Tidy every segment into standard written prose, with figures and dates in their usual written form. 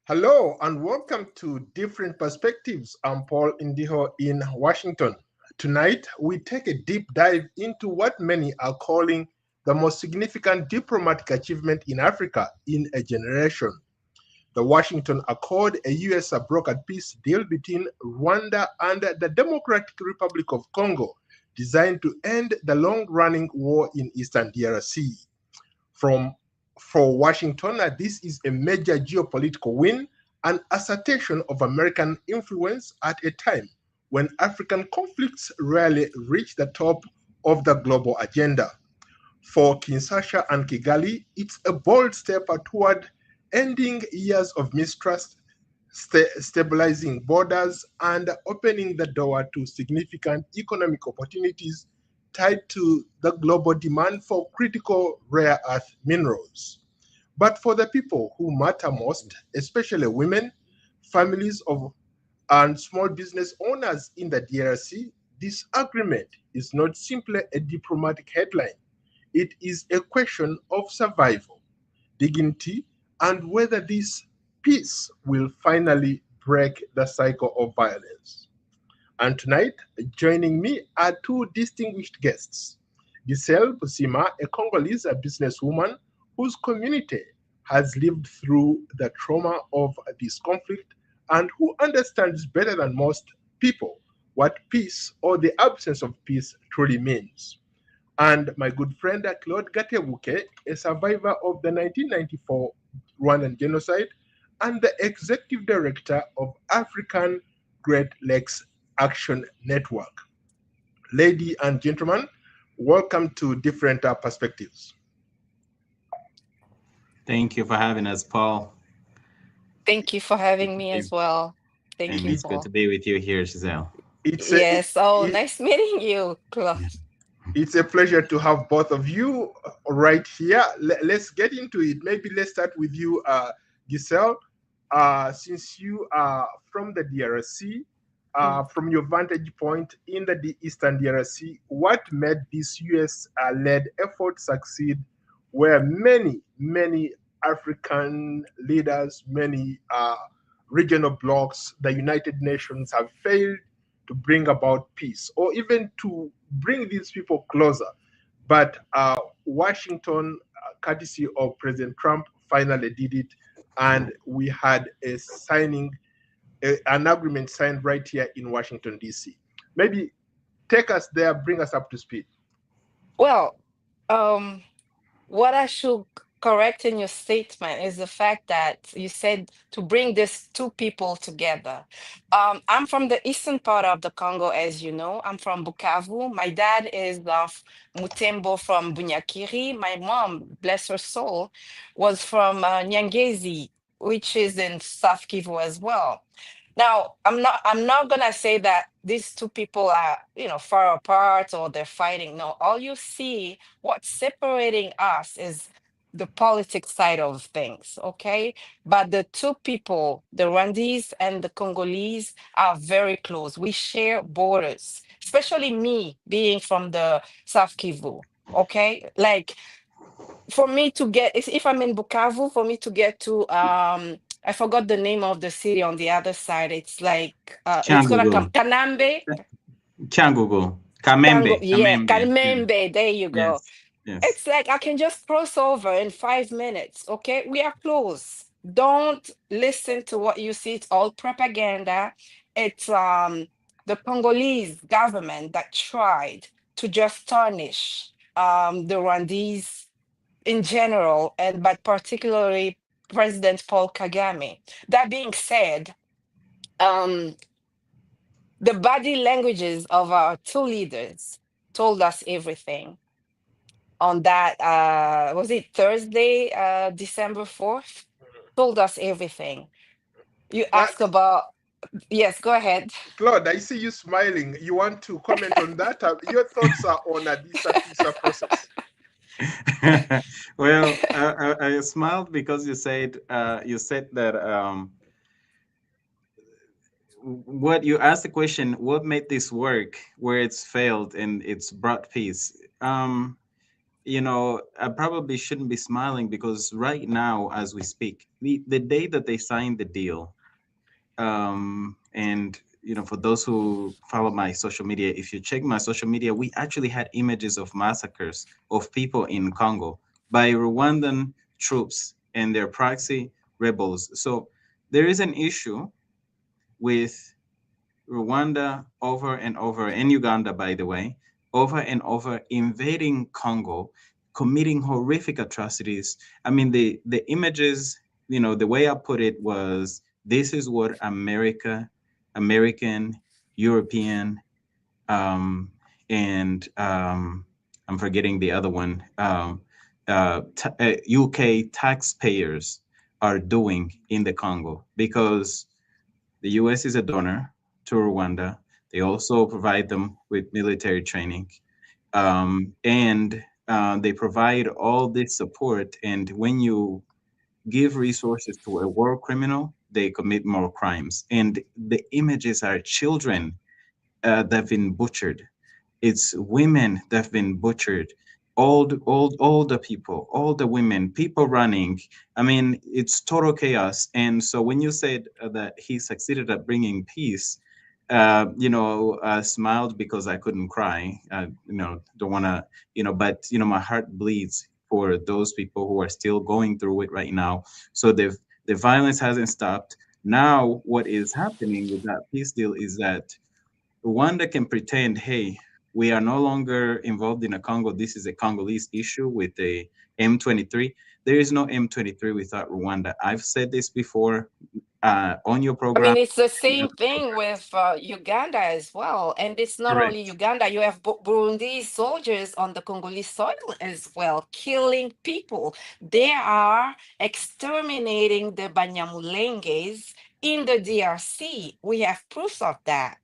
Hello and welcome to Different Perspectives. I'm Paul Indiho in Washington. Tonight, we take a deep dive into what many are calling the most significant diplomatic achievement in Africa in a generation. The Washington Accord, a US brokered peace deal between Rwanda and the Democratic Republic of Congo, designed to end the long-running war in eastern DRC. For Washington, this is a major geopolitical win, an assertion of American influence at a time when African conflicts rarely reach the top of the global agenda. For Kinshasa and Kigali, it's a bold step toward ending years of mistrust, stabilizing borders, and opening the door to significant economic opportunities tied to the global demand for critical rare earth minerals. But for the people who matter most, especially women, families of and small business owners in the DRC, this agreement is not simply a diplomatic headline. It is a question of survival, dignity, and whether this peace will finally break the cycle of violence. And tonight, joining me are two distinguished guests. Giselle Busima, a Congolese businesswoman whose community has lived through the trauma of this conflict and who understands better than most people what peace or the absence of peace truly means. And my good friend Claude Gatebuke, a survivor of the 1994 Rwandan genocide and the executive director of African Great Lakes Action Network. Ladies and gentlemen, welcome to Different Perspectives. Thank you for having us, Paul. Thank you for having me as well. Thank And you, it's good Paul. to be with you here, Giselle. It's a, Yes. Oh, it, nice meeting you, Claude. it's a pleasure to have both of you right here. Let's get into it. Maybe let's start with you, Giselle. Since you are from the DRC, from your vantage point in the Eastern DRC, what made this US-led effort succeed where many African leaders, many regional blocs, the United Nations have failed to bring about peace or even to bring these people closer. But Washington, courtesy of President Trump, finally did it, and we had an agreement signed right here in Washington, D.C. Maybe take us there, bring us up to speed. Well, um, what I should correct in your statement is the fact that you said to bring these two people together. I'm from the eastern part of the Congo, as you know. I'm from Bukavu. My dad is of Mutembo from Bunyakiri. My mom, bless her soul, was from Nyangezi, which is in South Kivu as well. Now, I'm not gonna say that these two people are, far apart or they're fighting. No, all you see, what's separating us is the politics side of things, okay? But the two people, the Rwandese and the Congolese, are very close. We share borders, especially me being from the South Kivu, okay? Like for me to get, if I'm in Bukavu, for me to get to I forgot the name of the city on the other side. It's like it's gonna Changugu. come Kanambe. Changugu. Kango, Kamembe. yeah, Kamembe. Yeah. Kanmembe. There you go. Yes. Yes. It's like I can just cross over in 5 minutes. Okay, we are close. Don't listen to what you see. It's all propaganda. It's the Congolese government that tried to just tarnish the Rwandese in general, and but particularly President Paul Kagame. That being said, um, the body languages of our two leaders told us everything on that. Was it Thursday, December 4th? Told us everything. You Uh, asked about, yes, go ahead. Claude, I see you smiling. You want to comment on that? Your thoughts are on this peace process. Well, I smiled because you said that what you asked the question, what made this work where it's failed and it's brought peace? I probably shouldn't be smiling because right now, as we speak, the day that they signed the deal, and for those who follow my social media, if you check my social media, we actually had images of massacres of people in Congo by Rwandan troops and their proxy rebels. So there is an issue with Rwanda over and over, and Uganda, by the way, over and over, invading Congo, committing horrific atrocities. I mean, the images, the way I put it was, this is what American, European, um, and I'm forgetting the other one, UK taxpayers are doing in the Congo, because the US is a donor to Rwanda. They also provide them with military training. And they provide all this support. And when you give resources to a war criminal, they commit more crimes. And the images are children that have been butchered. It's women that have been butchered. Older people, older women, people running. I mean, it's total chaos. And so when you said that he succeeded at bringing peace, smiled because I couldn't cry. Don't want to, but my heart bleeds for those people who are still going through it right now. So the violence hasn't stopped. Now, what is happening with that peace deal is that Rwanda can pretend, hey, we are no longer involved in a Congo. This is a Congolese issue with the M23. There is no M23 without Rwanda. I've said this before on your I program. mean, it's the same thing with Uganda as well. And it's not only Correct. Uganda, you have Burundi soldiers on the Congolese soil as well, killing people. They are exterminating the Banyamulenges in the DRC. We have proof of that.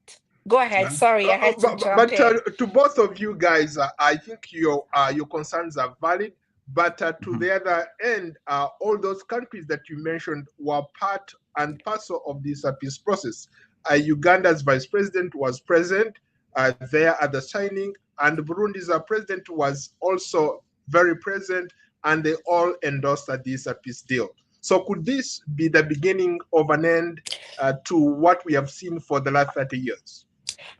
Go ahead. Sorry, I had to jump But in. to both of you guys, I think your concerns are valid. But to Mhm. the other end, all those countries that you mentioned were part and parcel of this peace process. Uganda's vice president was present there at the signing, and Burundi's president was also very present, and they all endorsed this peace deal. So could this be the beginning of an end to what we have seen for the last 30 years?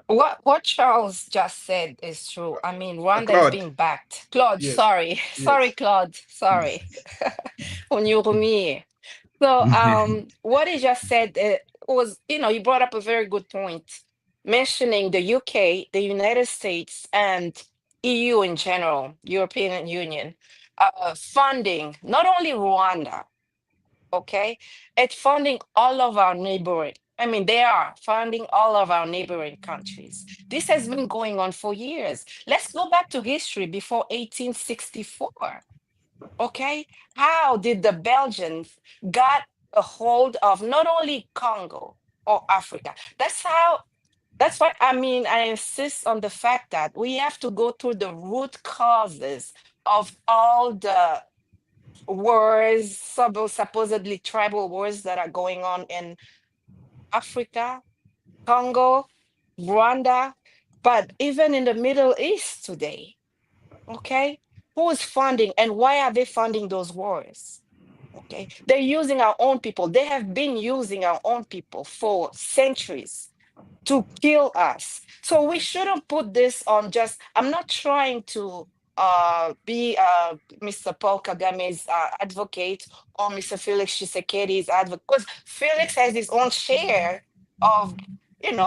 What Charles just said is true. I mean, Rwanda is Claude, being backed. Claude, yes, sorry. Sorry, yes. Claude. Sorry. Onyurumi. So, what he just said was, you brought up a very good point, mentioning the UK, the United States, and EU in general, European Union, funding not only Rwanda, okay, it's funding all of our neighboring. I mean, they are funding all of our neighboring countries. This has been going on for years. Let's go back to history before 1864. Okay, how did the Belgians got a hold of not only Congo or Africa? That's why I mean I insist on the fact that we have to go through the root causes of all the wars, supposedly tribal wars that are going on in Africa, Congo, Rwanda, but even in the Middle East today. Okay, who is funding and why are they funding those wars? Okay, they're using our own people. They have been using our own people for centuries to kill us. So we shouldn't put this on just, I'm not trying to be Mr. Paul Kagame's advocate or Mr. Felix Tshisekedi's advocate, because Felix has his own share of,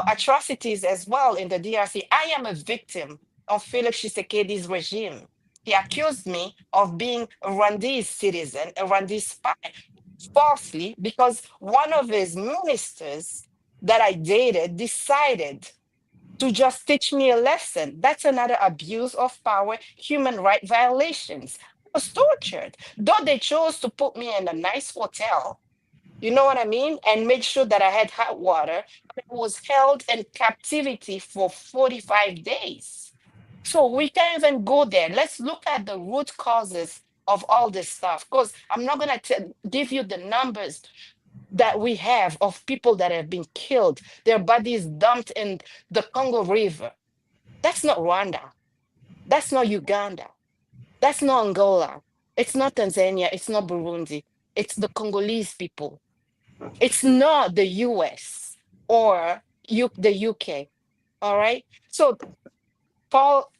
atrocities as well in the DRC. I am a victim of Felix Tshisekedi's regime. He accused me of being a Rwandese citizen, a Rwandese spy, falsely, because one of his ministers that I dated decided to just teach me a lesson. That's another abuse of power, human right violations. I was tortured. Though they chose to put me in a nice hotel, you know what I mean? And make sure that I had hot water. I was held in captivity for 45 days. So we can't even go there. Let's look at the root causes of all this stuff. Because I'm not going to give you the numbers that we have of people that have been killed, their bodies dumped in the Congo River. That's not Rwanda. That's not Uganda. That's not Angola. It's not Tanzania. It's not Burundi. It's the Congolese people. It's not the US or the UK. All right. So, Paul,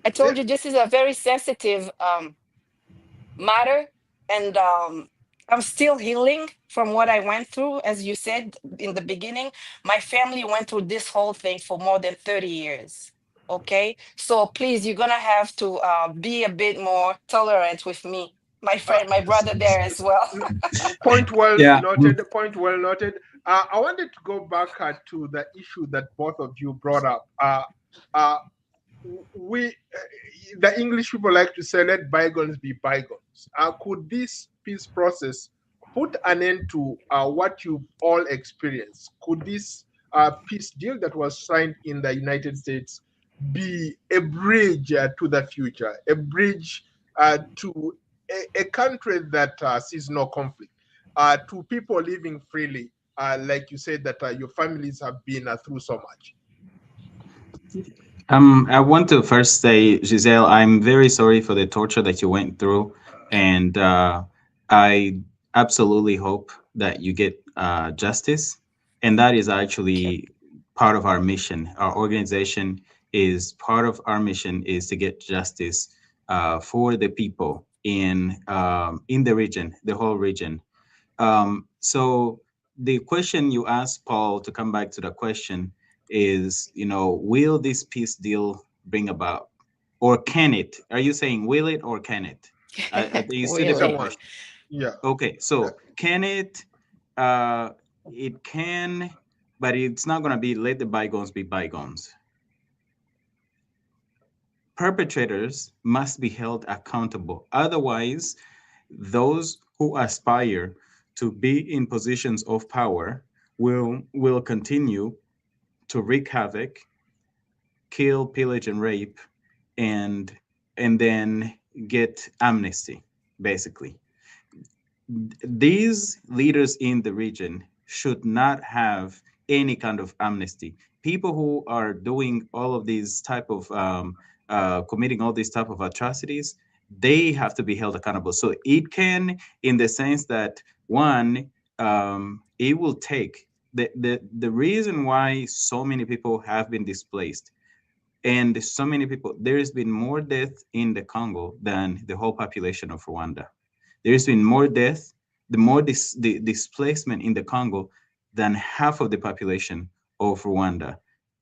I Yeah, told you this is a very sensitive matter, and I'm still healing from what I went through. As you said in the beginning, my family went through this whole thing for more than 30 years. Okay, so please, you're gonna have to be a bit more tolerant with me, my uh, friend, my brother there as well. point well Yeah. noted. Point well noted. I wanted to go back to the issue that both of you brought up. Uh, we the English people like to say, let bygones be bygones. Could this peace process put an end to what you all experienced? Could this peace deal that was signed in the United States be a bridge to the future, a bridge to a country that sees no conflict, to people living freely, like you said, that your families have been through so much? I want to first say, Giselle, I'm very sorry for the torture that you went through, and I absolutely hope that you get justice. And that is Okay. actually part of our mission. Our organization is part of our mission is to get justice for the people in the region, the whole region. So the question you asked, Paul, to come back to the question is, will this peace deal bring about, or can it? Are you saying will it or can it? I think it's two Either different Really? one. questions. Yeah. Okay, so can it? Uh, it can, but it's not going to be let the bygones be bygones. Perpetrators must be held accountable. Otherwise, those who aspire to be in positions of power will continue to wreak havoc, kill, pillage, and rape, and then get amnesty, basically. These leaders in the region should not have any kind of amnesty. People who are doing all of these type of committing all these type of atrocities, they have to be held accountable. So it can, in the sense that one, it will take the reason why so many people have been displaced and so many people. There has been more death in the Congo than the whole population of Rwanda. There's been more death, the displacement in the Congo than half of the population of Rwanda.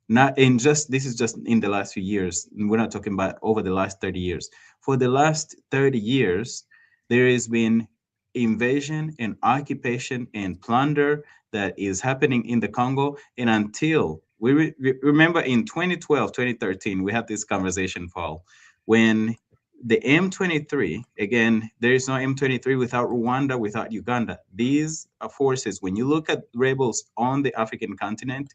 Not in just this is just in the last few years. We're not talking about over the last 30 years. For the last 30 years, there has been invasion and occupation and plunder that is happening in the Congo. And until remember in 2012, 2013, we had this conversation, Paul, when the M23, again, there is no M23 without Rwanda, without Uganda. These are forces, when you look at rebels on the African continent,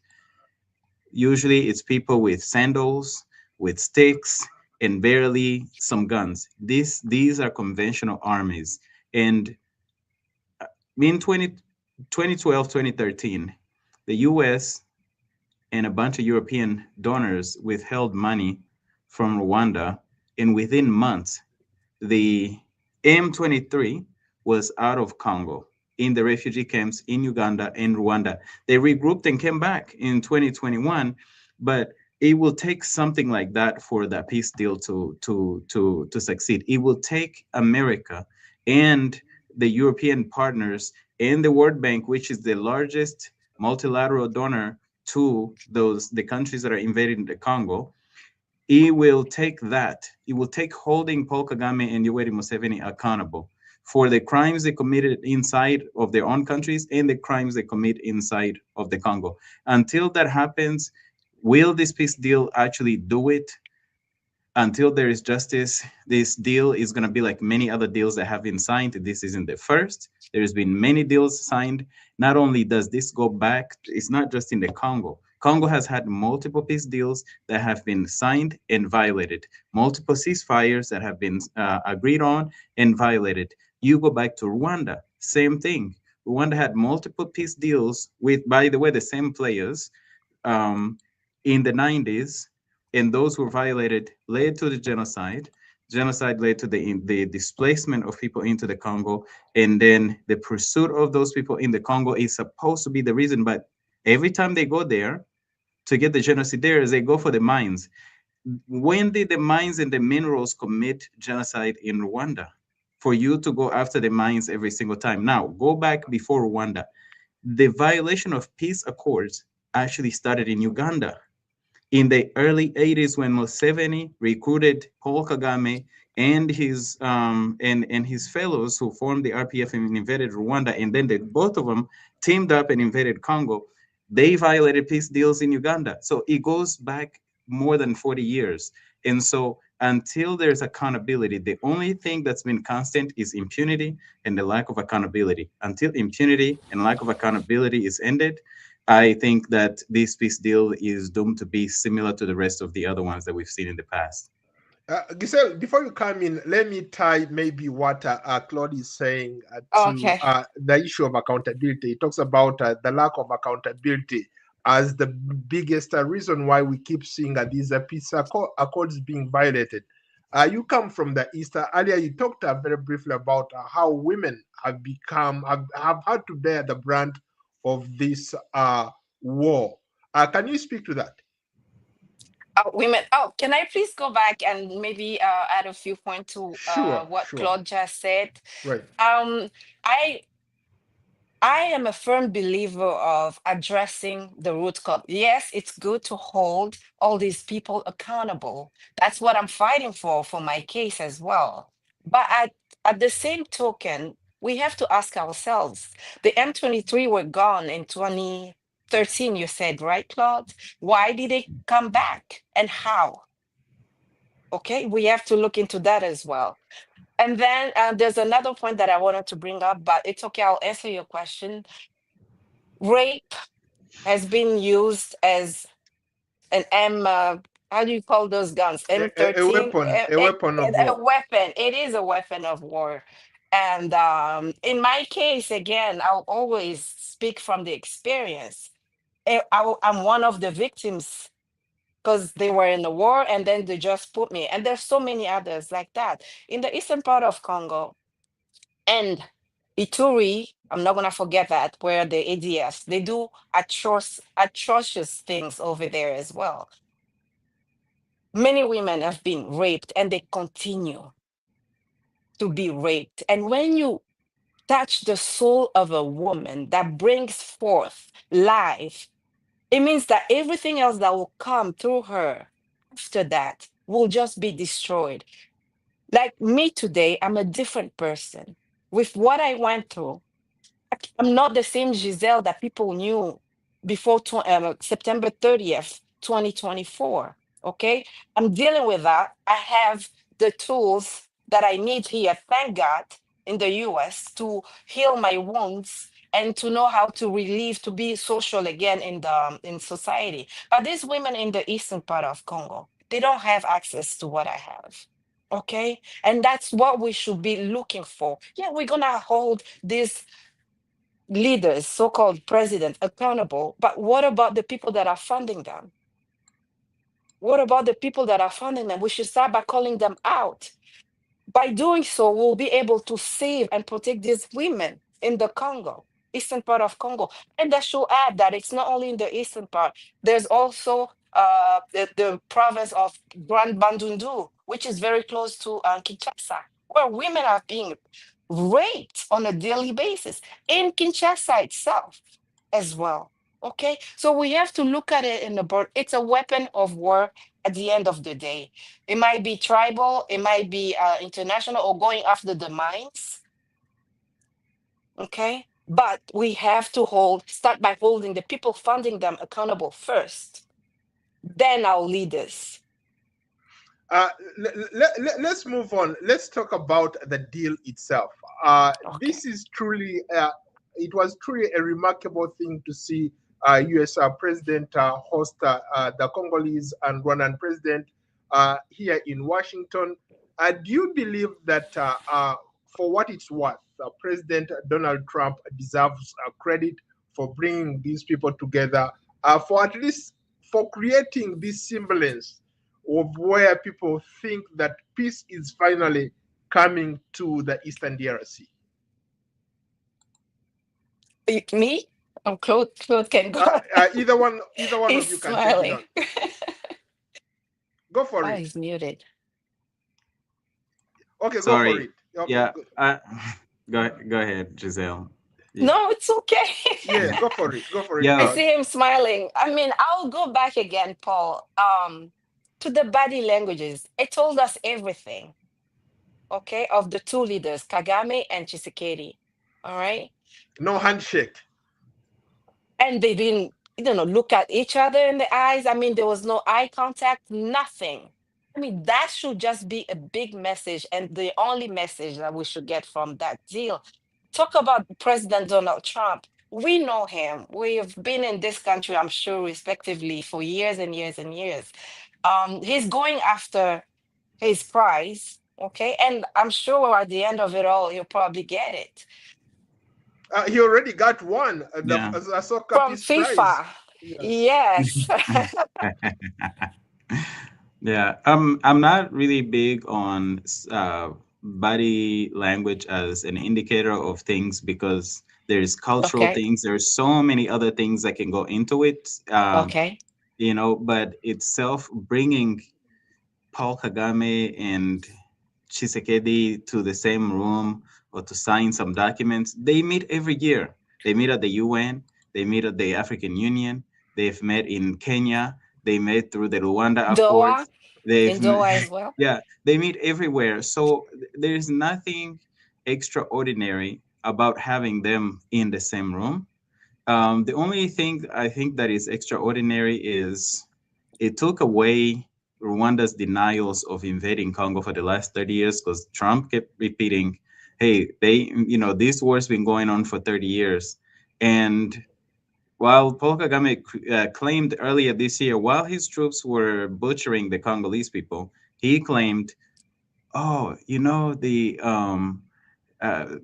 usually it's people with sandals, with sticks, and barely some guns. These are conventional armies. And in 2012, 2013, the US and a bunch of European donors withheld money from Rwanda. And within months, the M23 was out of Congo in the refugee camps in Uganda and Rwanda. They regrouped and came back in 2021, but it will take something like that for that peace deal to succeed. It will take America and the European partners and the World Bank, which is the largest multilateral donor to the countries that are invading the Congo. It will take that. It will take holding Paul Kagame and Yoweri Museveni accountable for the crimes they committed inside of their own countries and the crimes they commit inside of the Congo. Until that happens, will this peace deal actually do it? Until there is justice, this deal is going to be like many other deals that have been signed. This isn't the first. There's been many deals signed. Not only does this go back, it's not just in the Congo. Congo has had multiple peace deals that have been signed and violated, multiple ceasefires that have been agreed on and violated. You go back to Rwanda, same thing. Rwanda had multiple peace deals with, by the way, the same players um, in the 90s, and those who violated led to the genocide. Genocide led to the displacement of people into the Congo, and then the pursuit of those people in the Congo is supposed to be the reason. But every time they go there to get the genocidaires, they go for the mines. When did the mines and the minerals commit genocide in Rwanda? For you to go after the mines every single time. Now, go back before Rwanda. The violation of peace accords actually started in Uganda in the early 80s when Museveni recruited Paul Kagame and his fellows who formed the RPF and invaded Rwanda, and then both of them teamed up and invaded Congo. They violated peace deals in Uganda. So it goes back more than 40 years. And so until there's accountability, the only thing that's been constant is impunity and the lack of accountability. Until impunity and lack of accountability is ended, I think that this peace deal is doomed to be similar to the rest of the other ones that we've seen in the past. Giselle, before you come in, let me tie maybe what Claude is saying to Okay. the issue of accountability. He talks about the lack of accountability as the biggest reason why we keep seeing these peace accords being violated. You come from the East. Earlier, you talked very briefly about how women have have had to bear the brunt of this war. Can you speak to that? Women. Oh, can I please go back and maybe add a few points to Sure, what sure. Claude just said? Right. Um, I I am a firm believer of addressing the root cause. Yes, it's good to hold all these people accountable. That's what I'm fighting for my case as well. But at the same token, we have to ask ourselves, the M23 were gone in 2013, you said, right, Claude? Why did they come back and how? Okay, we have to look into that as well. And then there's another point that I wanted to bring up, but it's okay, I'll answer your question. Rape has been used as an how do you call those guns? A M13, weapon, a weapon of a war. weapon. It is a weapon of war. And in my case, again, I'll always speak from the experience. I'm one of the victims because they were in the war and then they just put me. And there's so many others like that. In the eastern part of Congo, and Ituri, I'm not gonna forget that, where the ADF, they do atrocious things over there as well. Many women have been raped and they continue to be raped. And when you touch the soul of a woman that brings forth life, it means that everything else that will come through her after that will just be destroyed. Like me today, I'm a different person. With what I went through, I'm not the same Giselle that people knew before September 30th, 2024. Okay. I'm dealing with that. I have the tools that I need here, thank God, in the US to heal my wounds and to know how to relieve, to be social again in society. But these women in the eastern part of Congo, they don't have access to what I have. Okay. And that's what we should be looking for. Yeah, we're gonna hold this leaders, so-called presidents, accountable. But what about the people that are funding them? What about the people that are funding them? We should start by calling them out. By doing so, we'll be able to save and protect these women in the Congo, eastern part of Congo. And I should add that it's not only in the eastern part. There's also the province of Grand Bandundu, which is very close to Kinshasa, where women are being raped on a daily basis in Kinshasa itself as well. Okay, so we have to look at it in the bird. It's a weapon of war at the end of the day. It might be tribal, it might be international, or going after the mines. Okay, but we have to start by holding the people funding them accountable first, then our leaders. Uh, let's move on. Let's talk about the deal itself. Okay. This is truly, it was truly a remarkable thing to see U.S. President host the Congolese and Rwandan president here in Washington. Do you believe that, for what it's worth, President Donald Trump deserves credit for bringing these people together, for at least for creating this semblance of where people think that peace is finally coming to the Eastern DRC? Me? Oh, Claude can go. Either one of He's you can take it smiling. on. Go for Oh, it. he's muted. Okay, go for Sorry. it. Okay, Yeah. Go ahead, Giselle. Yeah. No, it's okay. yeah, go for it. Go for it, I Yeah. Claude. see him smiling. I mean, I'll go back again, Paul, to the body languages. It told us everything, okay, of the two leaders, Kagame and Tshisekedi. All right. No handshake. And they didn't, look at each other in the eyes. I mean, there was no eye contact, nothing. I mean, that should just be a big message and the only message that we should get from that deal. Talk about President Donald Trump. We know him. We have been in this country, I'm sure, respectively, for years and years and years. He's going after his prize, okay? And I'm sure at the end of it all, he'll probably get it He already got one, Yeah. a soccer from peace prize. FIFA. Yes. Yes. Yeah, I'm not really big on body language as an indicator of things because there's cultural Okay. things. There's so many other things that can go into it. Okay. But itself bringing Paul Kagame and Chisekedi to the same room or to sign some documents. They meet every year. They meet at the UN. They meet at the African Union. They've met in Kenya. They met through the Rwanda Doha, Accords. They've, in Doha as well. yeah, they meet everywhere. So there's nothing extraordinary about having them in the same room. The only thing I think that is extraordinary is it took away Rwanda's denials of invading Congo for the last 30 years because Trump kept repeating, hey, this war's been going on for 30 years. And while Paul Kagame claimed earlier this year, while his troops were butchering the Congolese people, he claimed, oh,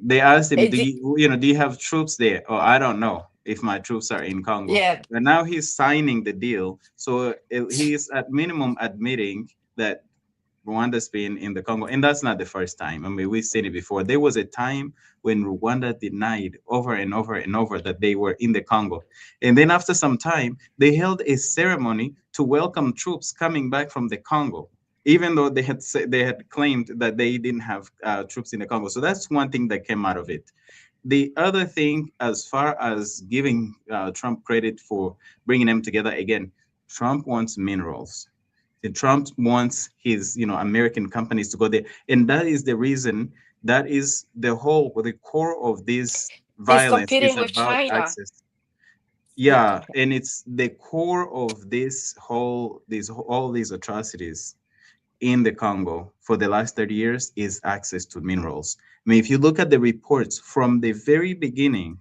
they asked him, It di- do you have troops there? Oh, I don't know if my troops are in Congo. yeah, But now he's signing the deal. So he's at minimum admitting that Rwanda's been in the Congo. And that's not the first time. I mean, we've seen it before. There was a time when Rwanda denied over and over and over that they were in the Congo. And then after some time, they held a ceremony to welcome troops coming back from the Congo, even though they had claimed that they didn't have troops in the Congo. So that's one thing that came out of it. The other thing, as far as giving Trump credit for bringing them together again, Trump wants minerals. And Trump wants his, American companies to go there, and that is the reason. That is the core of this he's violence is competing with about China. access. Yeah, and it's the core of all these atrocities in the Congo for the last 30 years is access to minerals. I mean, if you look at the reports from the very beginning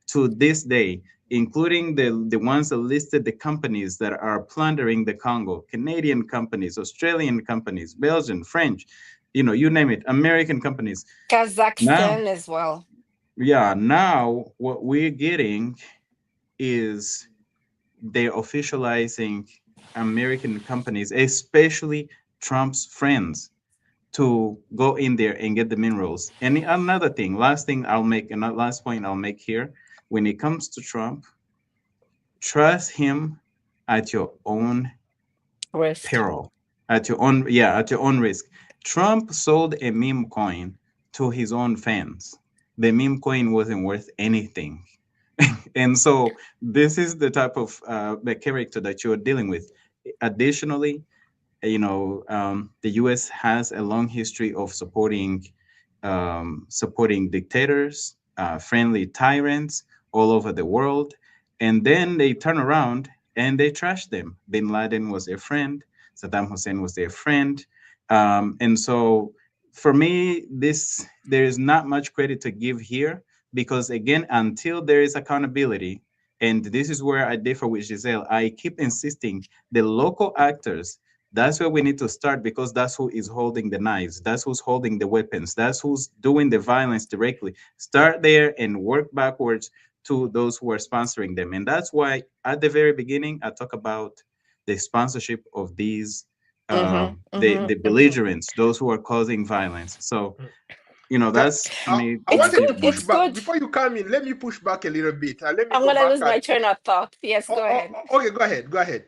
to this day, including the ones that listed the companies that are plundering the Congo, Canadian companies, Australian companies, Belgian, French, you name it, American companies. Now, Kazakhstan as well. yeah, now what we're getting is they're officializing American companies, especially Trump's friends, to go in there and get the minerals. And another thing, last point I'll make here, when it comes to Trump, trust him at your own Risk. peril, at your own risk. Trump sold a meme coin to his own fans. The meme coin wasn't worth anything. And so this is the type of the character that you're dealing with. Additionally, the U.S. has a long history of supporting dictators, friendly tyrants all over the world, and then they turn around and they trash them. Bin Laden was their friend. Saddam Hussein was their friend, and so for me, there is not much credit to give here because again, until there is accountability, and this is where I differ with Giselle. I keep insisting the local actors, that's where we need to start because that's who is holding the knives. That's who's holding the weapons. That's who's doing the violence directly. Start there and work backwards to those who are sponsoring them. And that's why at the very beginning, I talk about the sponsorship of these the belligerents, those who are causing violence. So, Ca- that's to I, me I It's the wanted good. to push It's difference. back good. before you come in. Let me push back a little bit. Let me I'm go gonna back lose at. my train of thought. Yes, Oh, go oh, ahead. okay, go ahead. Go ahead.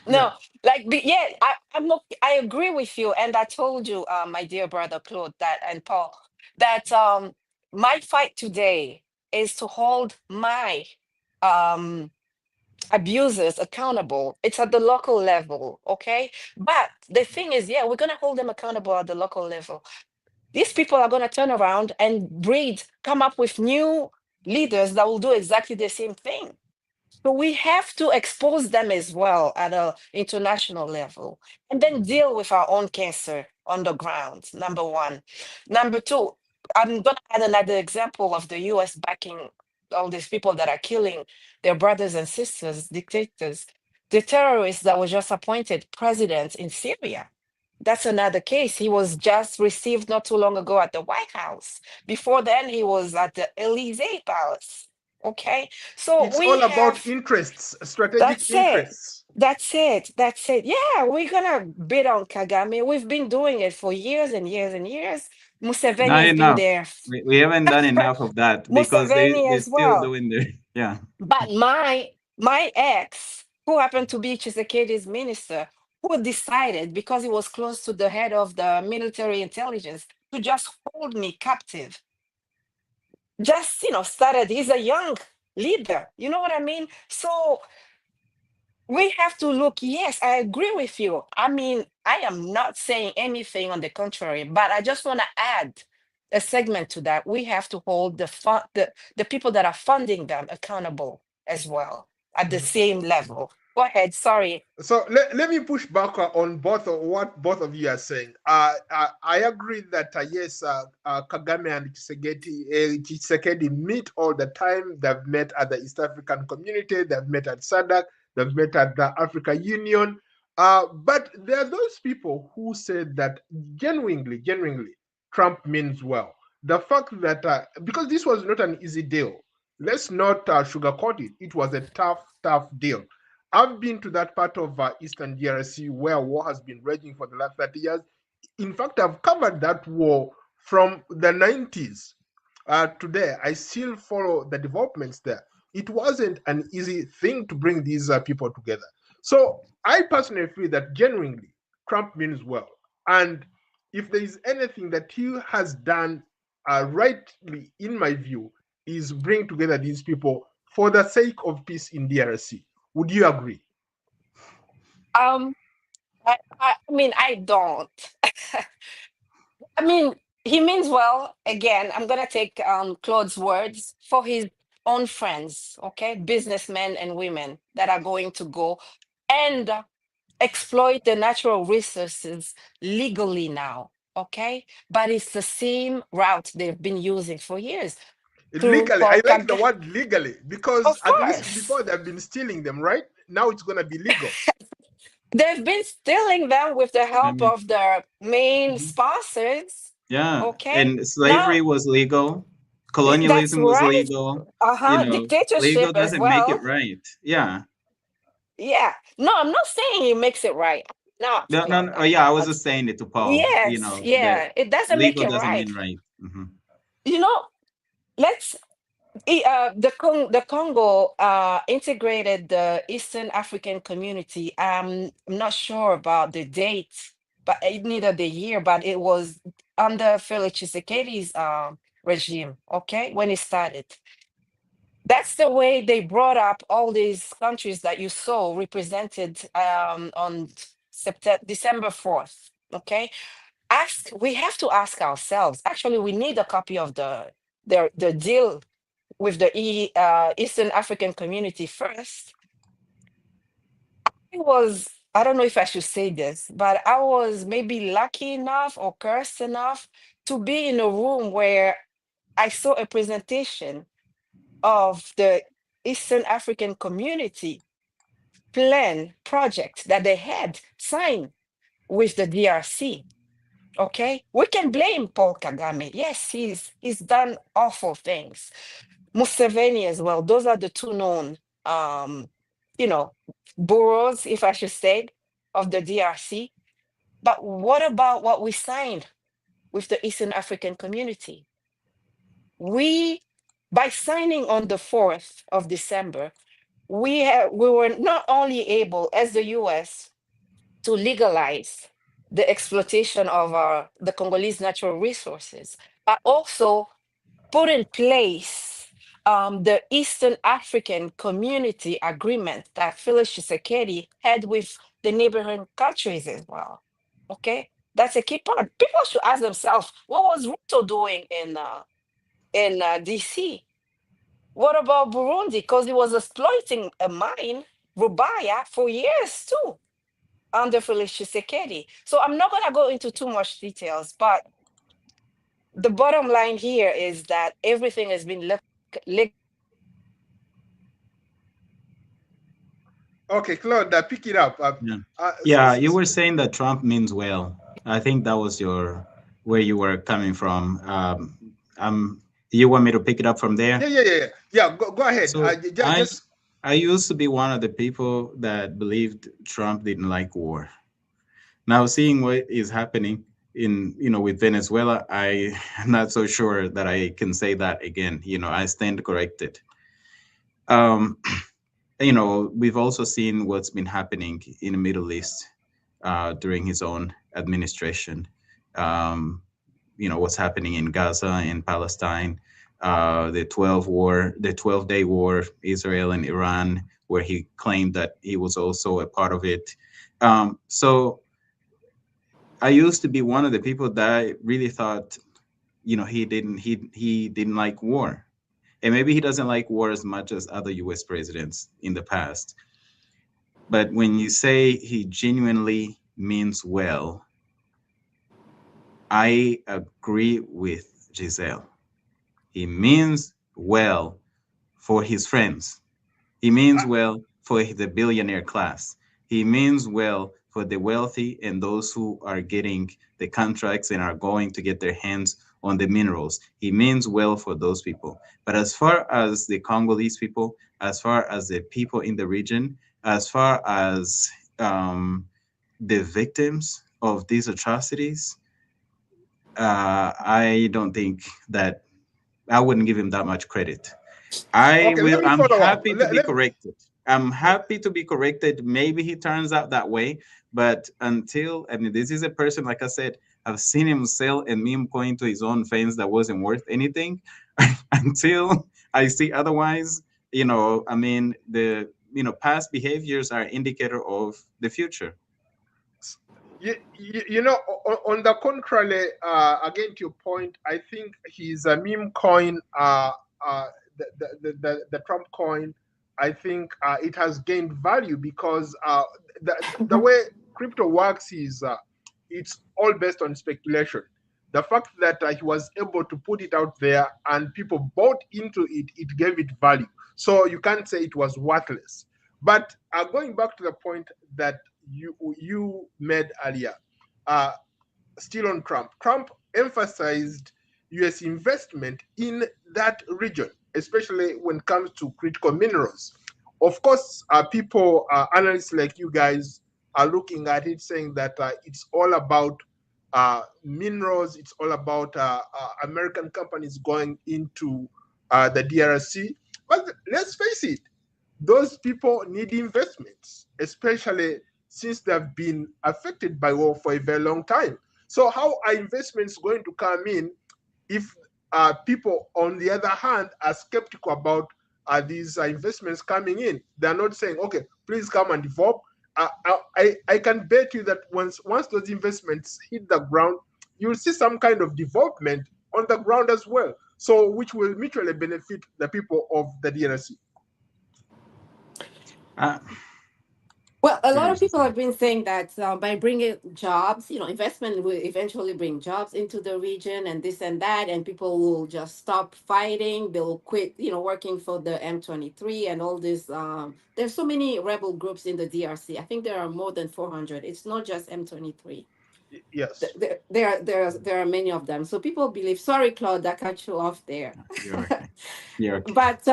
Yeah. No, like yeah, I'm I agree with you, and I told you, my dear brother Claude, that and Paul, that my fight today is to hold my um abusers accountable. It's at the local level, okay? But the thing is, yeah, we're gonna hold them accountable at the local level. These people are gonna turn around and come up with new leaders that will do exactly the same thing. So we have to expose them as well at a international level and then deal with our own cancer on the ground, number one. Number two, I'm going to add another example of the US backing all these people that are killing their brothers and sisters, dictators, the terrorists that was just appointed president in Syria. That's another case. He was just received not too long ago at the White House. Before then, he was at the Elysee Palace. Okay. So It's we all about have, interests, strategic that's it. interests. That's it. That's it. Yeah, we're gonna bid on Kagame. We've been doing it for years and years and years. Museveni Not has been enough. there. We haven't done enough of that because Museveni they're as still well. doing their yeah. But my ex, who happened to be Chisekedi's minister, who decided because he was close to the head of the military intelligence to just hold me captive, just started. He's a young leader. You know what I mean? So we have to look. Yes, I agree with you. I mean, I am not saying anything on the contrary, but I just want to add a segment to that. We have to hold the people that are funding them accountable as well at the Mhm. same level. Go ahead. Sorry. So let me push back on both of what both of you are saying. I agree that yes, Kagame and Tshisekedi meet all the time. They've met at the East African Community. They've met at SADC. They've met at the Africa Union. But there are those people who said that genuinely, Trump means well. The fact that because this was not an easy deal, let's not sugarcoat it. It was a tough deal. I've been to that part of Eastern DRC where war has been raging for the last 30 years. In fact, I've covered that war from the 90s. Today, I still follow the developments there. It wasn't an easy thing to bring these people together. So I personally feel that genuinely, Trump means well. And if there is anything that he has done rightly, in my view, is bring together these people for the sake of peace in DRC. Would you agree? Um, I mean, I don't. I mean, he means well. Again, I'm gonna take Claude's words for his own friends, okay, businessmen and women that are going to go and exploit the natural resources legally now, okay? But it's the same route they've been using for years through Legally, I Paul like the Kagame. word legally because Of at least course, before they've been stealing them, right? Now it's going to be legal. they've been stealing them with the I help mean, of their main mhm. sponsors, Yeah. okay? And Now, slavery was legal, that's colonialism was right. legal. Dictatorship Legal as doesn't make it well. right. Yeah. Yeah. No, I'm not saying he makes it right. Not. No, no, No, no. no, Oh, yeah, I was not. just saying it to Paul. Yes, That yeah. It doesn't make legal it doesn't right. mean right. Hmm. You know, let's the Congo integrated the Eastern African community. I'm not sure about the date, but neither the year, but it was under Felix Tshisekedi's regime, okay, when it started. That's the way they brought up all these countries that you saw represented on December 4th. Okay. We have to ask ourselves. Actually, we need a copy of the deal with the Eastern African community first. I don't know if I should say this, but I was maybe lucky enough or cursed enough to be in a room where I saw a presentation of the Eastern African community plan project that they had signed with the DRC. Okay, we can blame Paul Kagame. Yes, he's done awful things. Museveni as well. Those are the two known, um, you know, boroughs, if I should say, of the DRC. But what about what we signed with the Eastern African community? We, by signing on the 4th of December, we were not only able, as the US, to legalize the exploitation of the Congolese natural resources, but also put in place the Eastern African Community Agreement that Felix Tshisekedi had with the neighboring countries as well. Okay, that's a key part. People should ask themselves, what was Ruto doing in DC? What about Burundi? Because he was exploiting a mine, Rubaya, for years too, under Felix Tshisekedi. So I'm not going to go into too much details, but the bottom line here is that everything has been Okay, Claude, pick it up. Yeah. Yeah, you were saying that Trump means well. I think that was where you were coming from. You want me to pick it up from there? Yeah. Go ahead. So I Just I used to be one of the people that believed Trump didn't like war. Now seeing what is happening in with Venezuela, I am not so sure that I can say that again. I stand corrected. Um, we've also seen what's been happening in the Middle East during his own administration. Um, what's happening in Gaza and Palestine, the 12-day war, Israel and Iran, where he claimed that he was also a part of it. So I used to be one of the people that really thought, he didn't like war, and maybe he doesn't like war as much as other U.S. presidents in the past. But when you say he genuinely means well, I agree with Giselle. He means well for his friends. He means well for the billionaire class. He means well for the wealthy and those who are getting the contracts and are going to get their hands on the minerals. He means well for those people. But as far as the Congolese people, as far as the people in the region, as far as the victims of these atrocities, I don't think that I wouldn't give him that much credit. okay. Let me I'm follow up. happy to be corrected. I'm happy to be corrected. Maybe he turns out that way, but this is a person, like I said, I've seen him sell a meme coin to his own fans that wasn't worth anything. Until I see otherwise, the past behaviors are indicator of the future. On the contrary, again to your point, I think his meme coin, the Trump coin, I think it has gained value because the way crypto works is it's all based on speculation. The fact that he was able to put it out there and people bought into it, it gave it value. So you can't say it was worthless. But going back to the point that you made earlier, uh, still on Trump. Trump emphasized U.S. investment in that region, especially when it comes to critical minerals. Of course, analysts like you guys, are looking at it saying that it's all about minerals, it's all about American companies going into the DRC. But let's face it, those people need investments, especially since they've been affected by war for a very long time. So how are investments going to come in if people, on the other hand, are skeptical about these investments coming in? They're not saying, okay, please come and develop. I can bet you that once those investments hit the ground, you'll see some kind of development on the ground as well. So which will mutually benefit the people of the DRC. Well, a lot of people have been saying that by bringing jobs, investment will eventually bring jobs into the region and this and that, and people will just stop fighting. They'll quit, working for the M23 and all this. There's so many rebel groups in the DRC. I think there are more than 400. It's not just M23. Yes. There are many of them. So people believe. Sorry, Claude, I cut you off there. You're okay. You're okay. But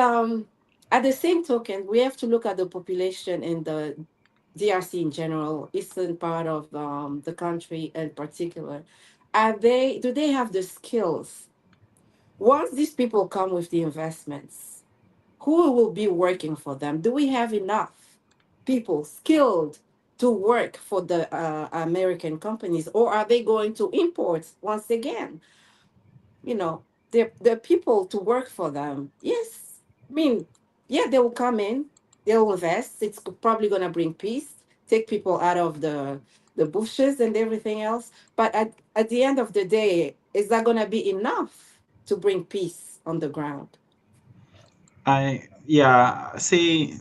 at the same token, we have to look at the population in the DRC in general, eastern part of the country in particular, do they have the skills? Once these people come with the investments, who will be working for them? Do we have enough people skilled to work for the American companies, or are they going to import once again? You know, the people to work for them. Yes, I mean, yeah, they will come in, they'll invest. It's probably gonna bring peace, take people out of the bushes and everything else. But at the end of the day, is that gonna be enough to bring peace on the ground? Yeah, see,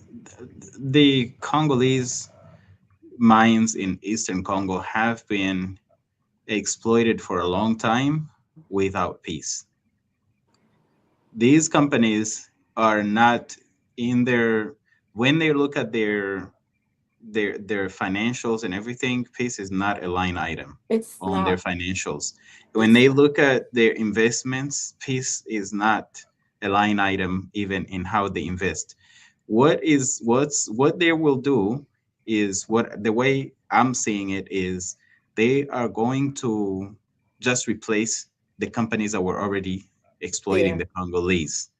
the Congolese mines in Eastern Congo have been exploited for a long time without peace. These companies are not in their, when they look at their financials and everything, peace is not a line item It's on their not. financials. When It's they not. look at their investments, peace is not a line item even in how they invest. What they will do is, what the way I'm seeing it is, they are going to just replace the companies that were already exploiting There. the Congolese.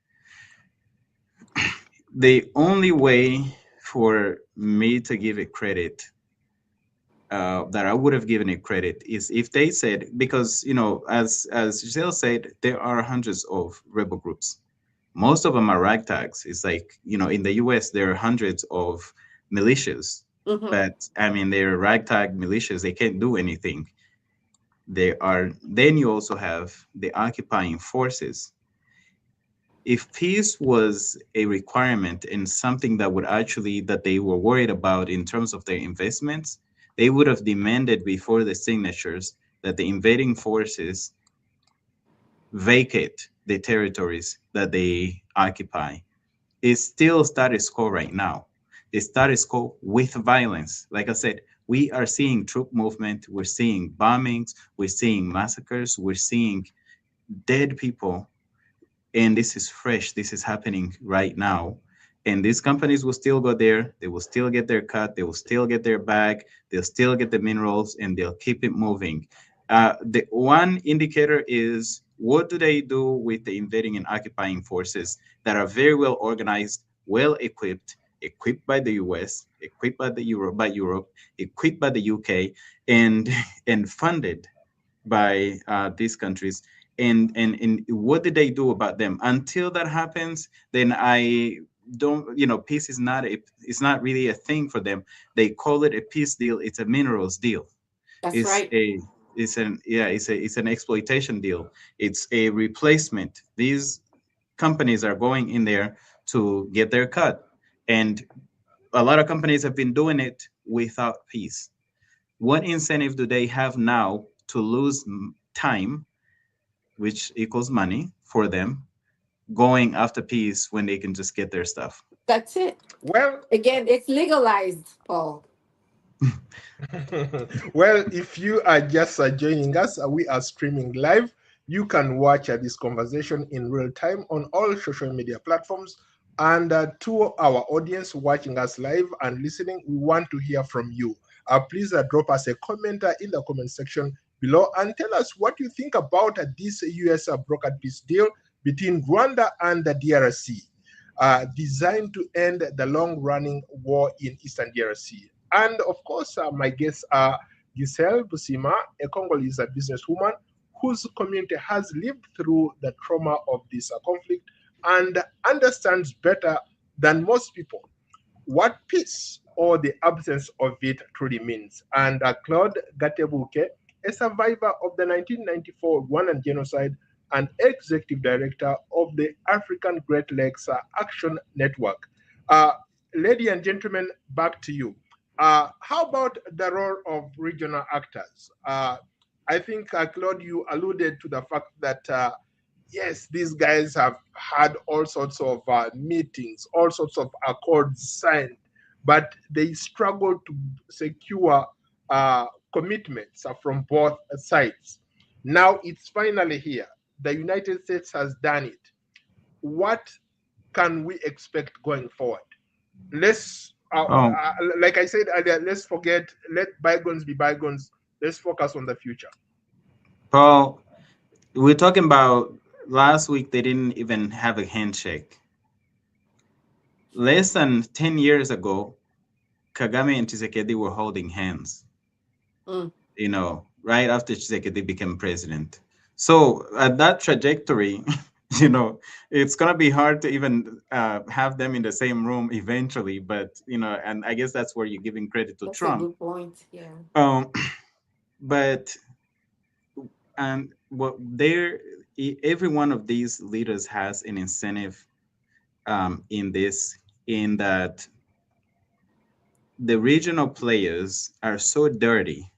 The only way for me to give it credit, that I would have given it credit, is if they said, because as Giselle said, there are hundreds of rebel groups. Most of them are ragtags. It's like, in the US there are hundreds of militias, Mm-hmm. but I mean, they're ragtag militias. They can't do anything. Then you also have the occupying forces. If peace was a requirement and something that would actually, that they were worried about in terms of their investments, they would have demanded before the signatures that the invading forces vacate the territories that they occupy. It's still status quo right now. The status quo with violence. Like I said, we are seeing troop movement, we're seeing bombings, we're seeing massacres, we're seeing dead people, and this is fresh, this is happening right now. And these companies will still go there, they will still get their cut, they will still get their bag, they'll still get the minerals, and they'll keep it moving. The one indicator is, what do they do with the invading and occupying forces that are very well organized, well equipped, equipped by the US, equipped by Europe, equipped by the UK, and and funded by these countries, and what did they do about them? Until that happens, then I don't, peace is not it's not really a thing for them. They call it a peace deal. It's a minerals deal. That's it's right. a it's an exploitation deal. It's a replacement. These companies are going in there to get their cut, and a lot of companies have been doing it without peace. What incentive do they have now to lose time, which equals money for them, going after peace when they can just get their stuff? That's it. Well, Again, it's legalized, Paul. well, if you are just joining us, we are streaming live. You can watch this conversation in real time on all social media platforms. And to our audience watching us live and listening, we want to hear from you. Please drop us a comment in the comment section below and tell us what you think about this US brokered peace deal between Rwanda and the DRC, designed to end the long-running war in Eastern DRC. And of course, my guests are Giselle Busima, a Congolese businesswoman whose community has lived through the trauma of this conflict and understands better than most people what peace or the absence of it truly means. And Claude Gatebuke, a survivor of the 1994 Rwandan genocide and executive director of the African Great Lakes Action Network. Uh, Lady and gentlemen, back to you. How about the role of regional actors? I think, Claude, you alluded to the fact that yes, these guys have had all sorts of meetings, all sorts of accords signed, but they struggle to secure commitments from both sides. Now it's finally here. The United States has done it. What can we expect going forward? Let's Oh, Like I said earlier, let's forget, let bygones be bygones. Let's focus on the future. Paul, we're talking about last week. They didn't even have a handshake. Less than 10 years ago, Kagame and Tshisekedi were holding hands, Mm. right after Tshisekedi became president. So at that trajectory, you know, it's going to be hard to even have them in the same room eventually. But, and I guess that's where you're giving credit to That's a Trump. good point. Yeah. Um, but, and what every one of these leaders has an incentive in this, in that the regional players are so dirty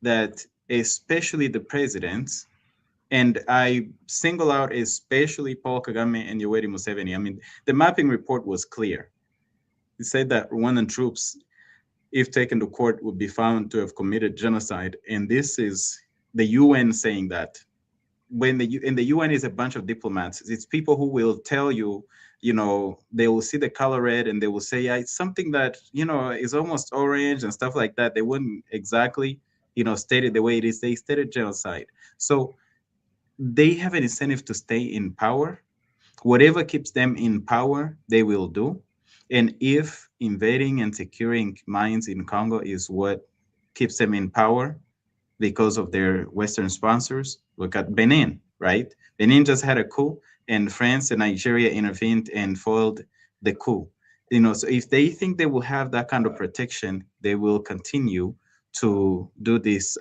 that especially the presidents, and I single out especially Paul Kagame and Yoweri Museveni. I mean, the mapping report was clear. It said that Rwandan troops, if taken to court, would be found to have committed genocide. And this is the UN saying that. When the UN is a bunch of diplomats, it's people who will tell you, they will see the color red and they will say, yeah, it's something that, is almost orange and stuff like that. They wouldn't exactly, state it the way it is. They stated genocide. So they have an incentive to stay in power. Whatever keeps them in power, they will do. And if invading and securing mines in Congo is what keeps them in power, because of their Western sponsors. Look at Benin, right? Benin just had a coup, and France and Nigeria intervened and foiled the coup. So if they think they will have that kind of protection, they will continue to do this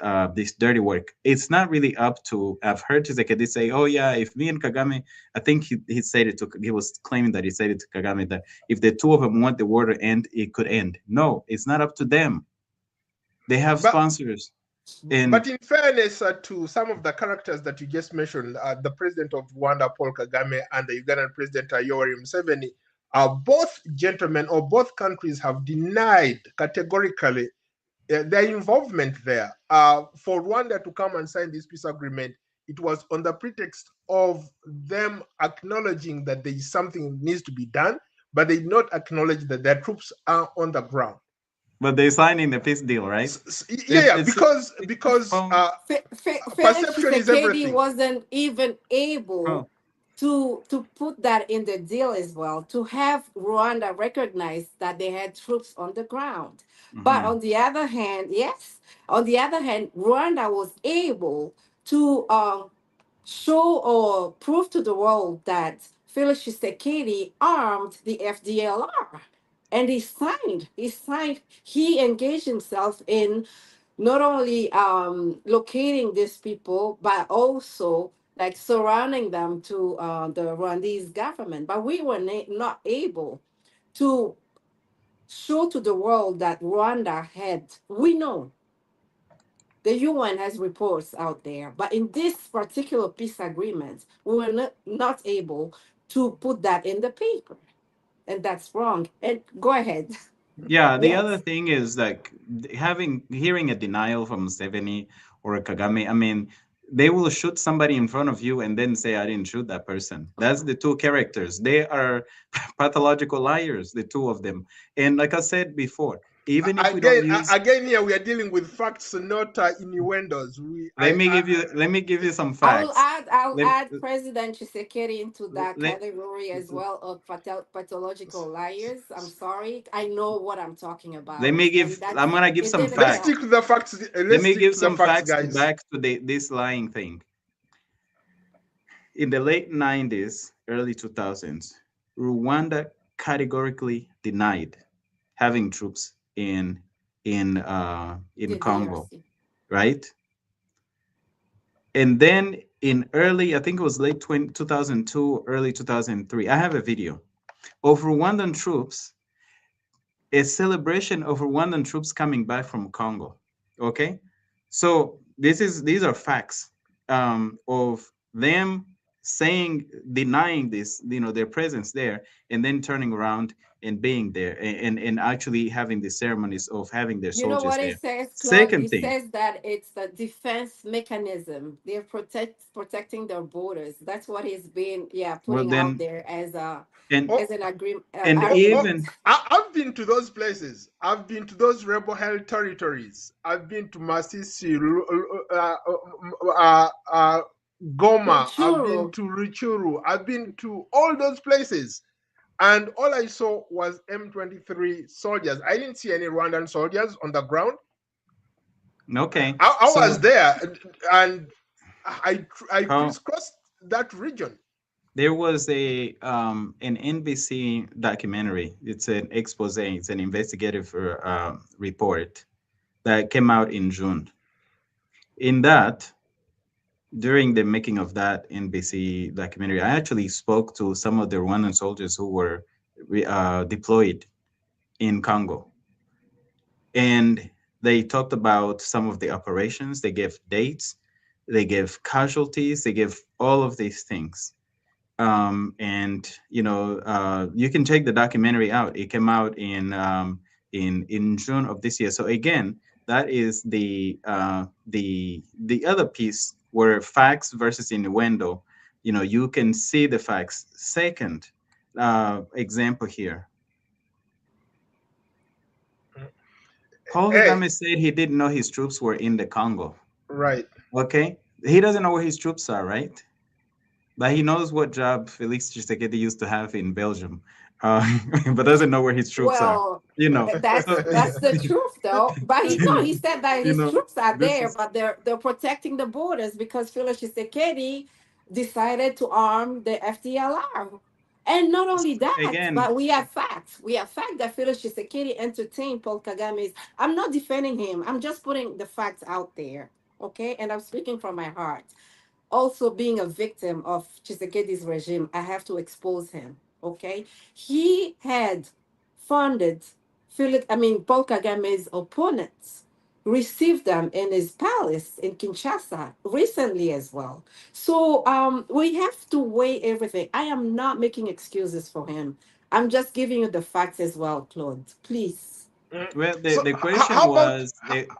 dirty work. It's not really up to. I've heard Tshisekedi say, "Oh yeah, if me and Kagame," I think he said it to. He was claiming that he said it to Kagame that if the two of them want the war to end, it could end. No, it's not up to them. They have But sponsors, and but in fairness to some of the characters that you just mentioned, the president of Rwanda, Paul Kagame, and the Ugandan president, Yoweri Museveni, both gentlemen or both countries have denied categorically their involvement there. For Rwanda to come and sign this peace agreement, it was on the pretext of them acknowledging that there is something that needs to be done, but they did not acknowledge that their troops are on the ground. but they're signing the peace deal, right? Yeah, It's because well, Felix perception is Tshisekedi everything. wasn't even able well, to put that in the deal as well, to have Rwanda recognize that they had troops on the ground. But mhm. on the other hand, yes, on the other hand, Rwanda was able to show or prove to the world that Felix Tshisekedi armed the FDLR. And he engaged himself in not only locating these people, but also like surrounding them to the Rwandese government. But we were not able to show to the world that Rwanda had, we know the UN has reports out there, but in this particular peace agreement, we were not able to put that in the paper. And that's wrong. And go ahead. Yeah, the other Yes. thing is like hearing a denial from Museveni or Kagame. I mean, they will shoot somebody in front of you and then say, I didn't shoot that person. That's the two characters. They are pathological liars, the two of them. And like I said before, even if we don't use, Again, here we are dealing with facts, not innuendos. let me give you some I'll facts. add I'll Let, add President Tshisekedi into that let, category as well of pathological liars. I'm sorry. I know what I'm talking let about. me And give, that's I'm gonna give it some didn't let's facts. stick help. to the facts. Let Let's me stick give to the some facts, facts to guys. back to this lying thing. In the late 90s, early 2000s, Rwanda categorically denied having troops in The Congo, DRC. right? And then in early, I think it was late 2002, early 2003, I have a video of Rwandan troops, a celebration of Rwandan troops coming back from Congo. Okay, so these are facts of them saying, denying this, their presence there, and then turning around and being there, and actually having the ceremonies of having their You know soldiers what it there. says, Claude? Second It thing, says that it's a defense mechanism. They're protecting their borders. That's what he's been, yeah, well putting out then, there and Oh, as an agreement and argument. even I've been to those places. I've been to those rebel-held territories. I've been to Masisi, Goma. I've been Ruchuru. to Ruchuru. I've been to all those places. And all I saw was M23 soldiers. I didn't see any Rwandan soldiers on the ground. okay, I was so there, and I how crisscrossed that region. there was an NBC documentary. It's an expose. It's an investigative report that came out in June. In that, during the making of that NBC documentary, I actually spoke to some of the Rwandan soldiers who were deployed in Congo, and they talked about some of the operations. They gave dates, they gave casualties, they gave all of these things. And you can check the documentary out. It came out in June of this year. So again, that is the other piece where facts versus innuendo. You can see the facts. Second example here, Paul Hey, Kagame said he didn't know his troops were in the Congo. right. Okay, he doesn't know where his troops are, right? But he knows what job Felix Tshisekedi used to have in Belgium, uh, but doesn't know where his troops are. Well, You know, that's so that's the truth, though. But he no, he said that his troops are this there, is but they're protecting the borders because Felix Tshisekedi decided to arm the FDLR. And not only that, again, but we have facts. We have fact that Felix Tshisekedi entertained Paul Kagame's. I'm not defending him. I'm just putting the facts out there, okay? And I'm speaking from my heart. Also being a victim of Chisekedi's regime, I have to expose him. Okay, he had funded Paul Kagame's opponents, received them in his palace in Kinshasa recently as well. So we have to weigh everything. I am not making excuses for him. I'm just giving you the facts as well, Claude. Please. well, So the question how about was,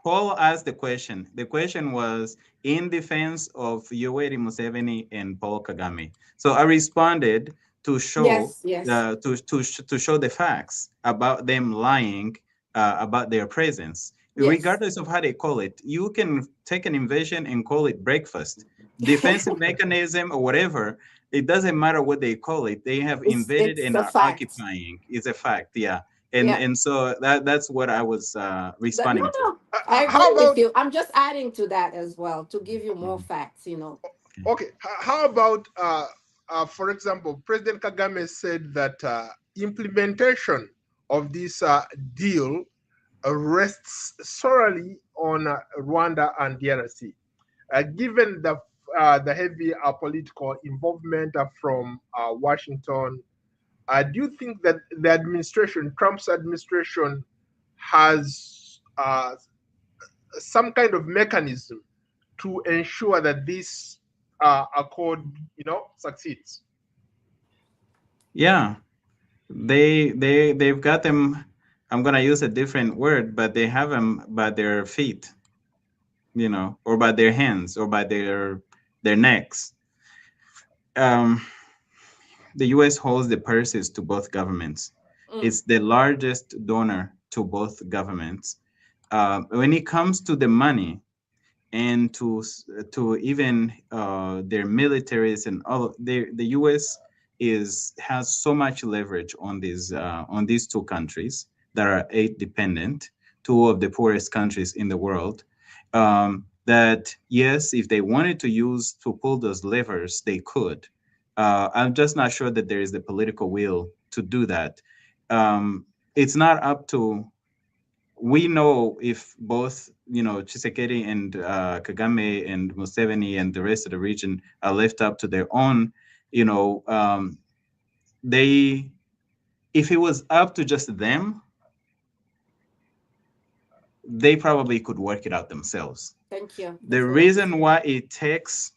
Paul asked the question. The question was in defense of Yoweri Museveni and Paul Kagame. So I responded to show Yes, yes, to show the facts about them lying about their presence, yes. regardless of how they call it. You can take an invasion and call it breakfast, defensive mechanism, or whatever. It doesn't matter what they call it. They have invaded It's and a are fact. occupying. It's a fact, yeah. and Yeah. and so that's what I was No, responding to. no, I how agree with about you. I'm just adding to that as well to give you more Mhm. facts. okay? How about for example, President Kagame said that implementation of this deal rests solely on Rwanda and DRC. Given the heavy political involvement from Washington, do you think that the administration, Trump's administration, has some kind of mechanism to ensure that this accord, succeeds? Yeah, they've got them. I'm gonna use a different word, but they have them by their feet, or by their hands, or by their necks. um, the US holds the purses to both governments. Mm, It's the largest donor to both governments. When it comes to the money, and to even their militaries and all, the U.S. is has so much leverage on these two countries that are aid dependent, two of the poorest countries in the world. That yes, if they wanted to use to pull those levers, they could. I'm just not sure that there is the political will to do that. It's not up to, we know if both, Chisekedi and Kagame and Museveni and the rest of the region are left up to their own, you know, they, if it was up to just them, they probably could work it out themselves. Thank you. The That's what I was reason saying. why it takes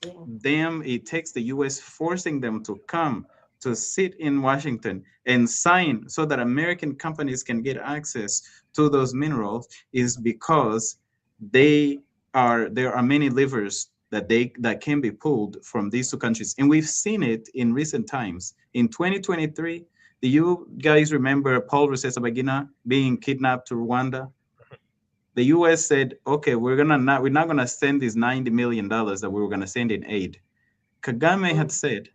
the US forcing them to come to sit in Washington and sign so that American companies can get access to those minerals is because they there are many levers that can be pulled from these two countries. And we've seen it in recent times. In 2023, do you guys remember Paul Rusesabagina being kidnapped to Rwanda? The U.S. said, "Okay, we're not gonna send these $90 million that we were gonna send in aid." Kagame had Mm. said,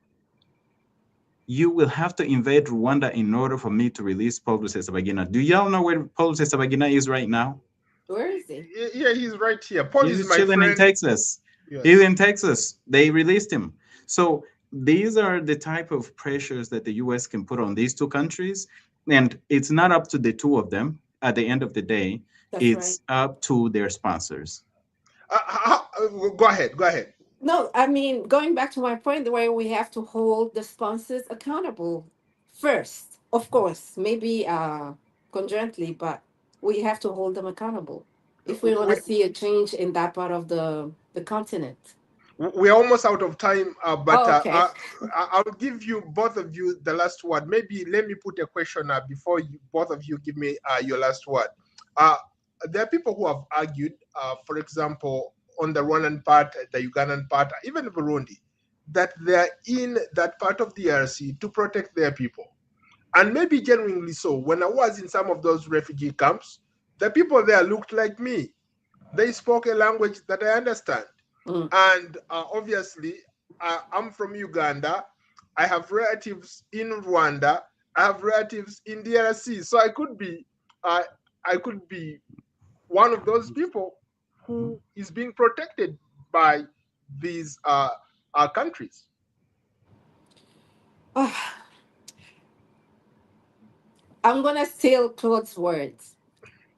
"You will have to invade Rwanda in order for me to release Paul Rusesabagina." Do y'all know where Paul Rusesabagina is right now? Where is he? Yeah, he's right here. Paul is He's my chilling in friend. Texas. He's Yes. in Texas. They released him. So these are the type of pressures that the U.S. can put on these two countries, and it's not up to the two of them. At the end of the day, That's right. it's up to their sponsors. Go ahead. Go ahead. No, I mean, going back to my point, the way we have to hold the sponsors accountable first, of course, maybe conjointly, but we have to hold them accountable if we want We, to see a change in that part of the continent. we're almost out of time, but Oh, okay. I'll give you both of you the last word. Maybe let me put a question before you, both of you give me your last word. Uh, there are people who have argued, for example, on the Rwandan part, the Ugandan part, even Burundi, that they're in that part of the RC to protect their people. And maybe genuinely so. When I was in some of those refugee camps, the people there looked like me. They spoke a language that I understand. Mm. And obviously, I'm from Uganda. I have relatives in Rwanda. I have relatives in DRC. So uh, I could be one of those people who is being protected by these countries. I'm gonna steal Claude's words.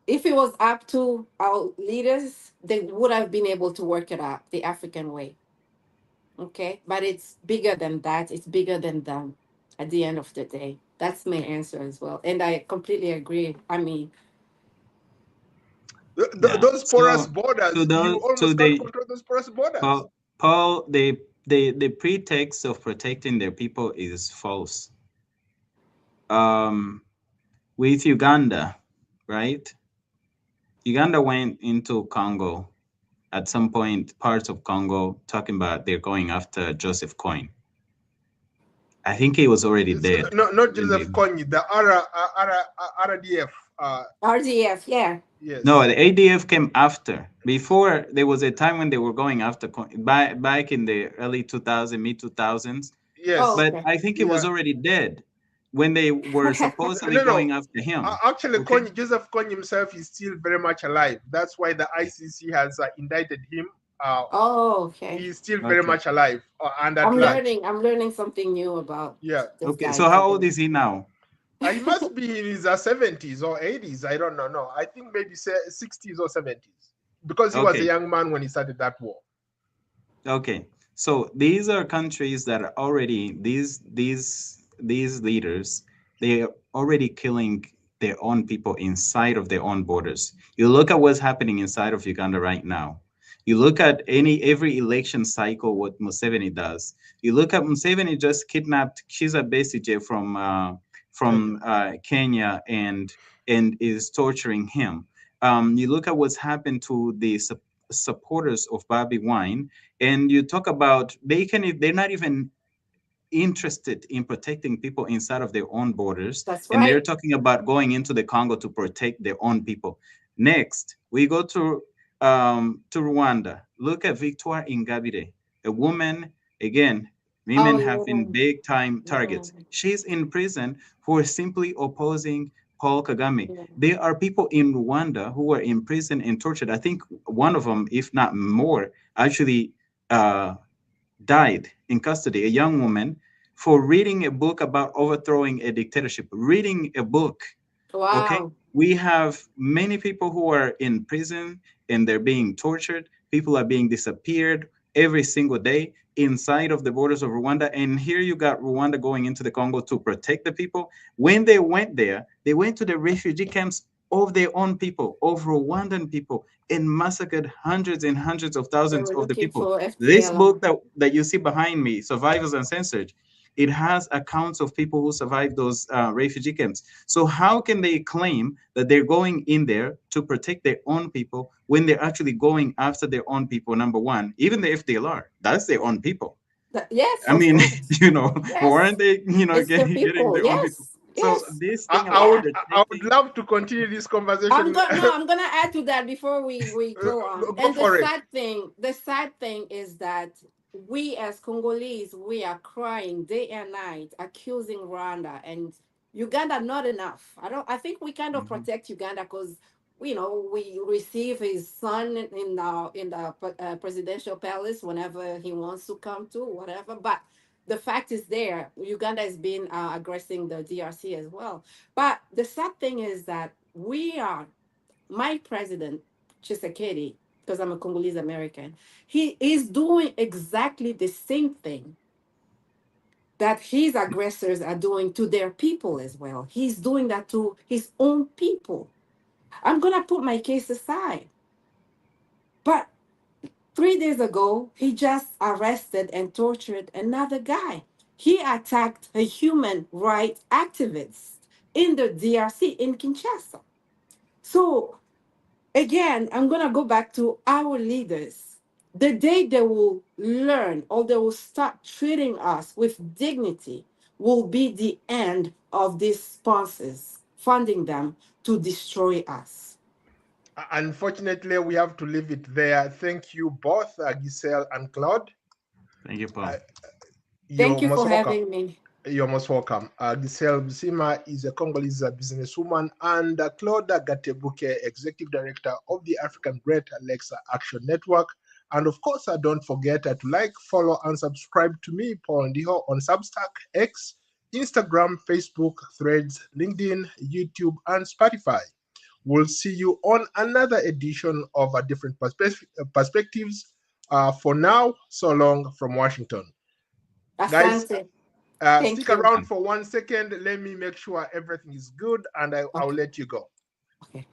If it was up to our leaders, they would have been able to work it out the African way. Okay, but it's bigger than that. It's bigger than them. At the end of the day, that's my answer as well, and I completely agree. I mean, Yeah. Those porous So to borders, you those to almost can't the control those porous borders. Paul, the pretext of protecting their people is false. Um, with Uganda, right? Uganda went into Congo at some point, parts of Congo, talking about they're going after Joseph Coin. I think he was already It's dead. not when they- Joseph Kony, the RDF. RDF, yeah. No, Yes, the ADF came after. Before, there was a time when they were going after back in the early 2000s, mid 2000s. Oh, yes, But okay. I think he yeah. was already dead when they were supposedly No, no. going after him. Actually, Okay. Joseph Kony himself is still very much alive. That's why the ICC has indicted him. Uh, Oh, okay. he is still very Okay. much alive and at large. I'm learning something new about Yeah. this Okay. guy So how old today. is he now? He must be in his 70s or 80s. I don't know. No, I think maybe 60s or 70s because he was a Okay. young man when he started that war. Okay. So these are countries that are already these leaders, they are already killing their own people inside of their own borders. You look at what's happening inside of Uganda right now. You look at every election cycle, what Museveni does. You look at Museveni just kidnapped Kiza Besigye Kenya. from Kenya and is torturing him. You look at what's happened to the supporters of Bobby Wine, and you talk about they're not even interested in protecting people inside of their own borders, That's and they're right. talking about going into the Congo to protect their own people. Next, we go to Rwanda. Look at Victoire Ingabire, a woman. Again, Oh women have been yeah. big time Yeah. targets. She's in prison for simply opposing Paul Kagame. Yeah. There are people in Rwanda who are in prison and tortured. I think one of them, if not more, actually uh, died in custody, a young woman, for reading a book about overthrowing a dictatorship. Reading a book, okay? Wow. We have many people who are in prison and they're being tortured. People are being disappeared every single day inside of the borders of Rwanda. And here you got Rwanda going into the Congo to protect the people. When they went there, they went to the refugee camps of their own people, of Rwandan people, and massacred hundreds and hundreds of They thousands were of the looking people. for This book FPLM. that you see behind me, Survivors Uncensored, it has accounts of people who survived those refugee camps. So how can they claim that they're going in there to protect their own people when they're actually going after their own people? Number one, even the FDLR, that's their own people. Yes, I of mean, course. weren't Yes, they, it's the getting people. their own people? Yes, So yes. this I, thing I about would Yeah. I would protecting, love to continue this conversation. I'm gonna add to that before we go on. Go And for it. the sad thing is that we as Congolese, we are crying day and night, accusing Rwanda and Uganda. Not enough. I think we kind of Mhm. protect Uganda because we receive his son in the presidential palace whenever he wants to come to whatever. But the fact is, there Uganda has been aggressing the DRC as well. But the sad thing is that my president, Tshisekedi, because I'm a Congolese American, he is doing exactly the same thing that his aggressors are doing to their people as well. He's doing that to his own people. I'm going to put my case aside. But 3 days ago, he just arrested and tortured another guy. He attacked a human rights activist in the DRC in Kinshasa. So again, I'm going to go back to our leaders. The day they will learn or they will start treating us with dignity will be the end of these sponsors funding them to destroy us. Unfortunately, we have to leave it there. Thank you both, Giselle and Claude. Thank you, Uh, Paul. Thank you're you most for welcome. having me. You're most welcome. Giselle Bisima is a Congolese businesswoman, and Claude Gatebuke, Executive Director of the African Great Lakes Action Network. And of course, don't forget to like, follow, and subscribe to me, Paul Ndiho, on Substack, X, Instagram, Facebook, Threads, LinkedIn, YouTube, and Spotify. We'll see you on another edition of a different perspectives. For now, so long from Washington. Guys, Asante. Thank stick you. around for 1 second. Let me make sure everything is good, and I'll Okay. let you go. Okay.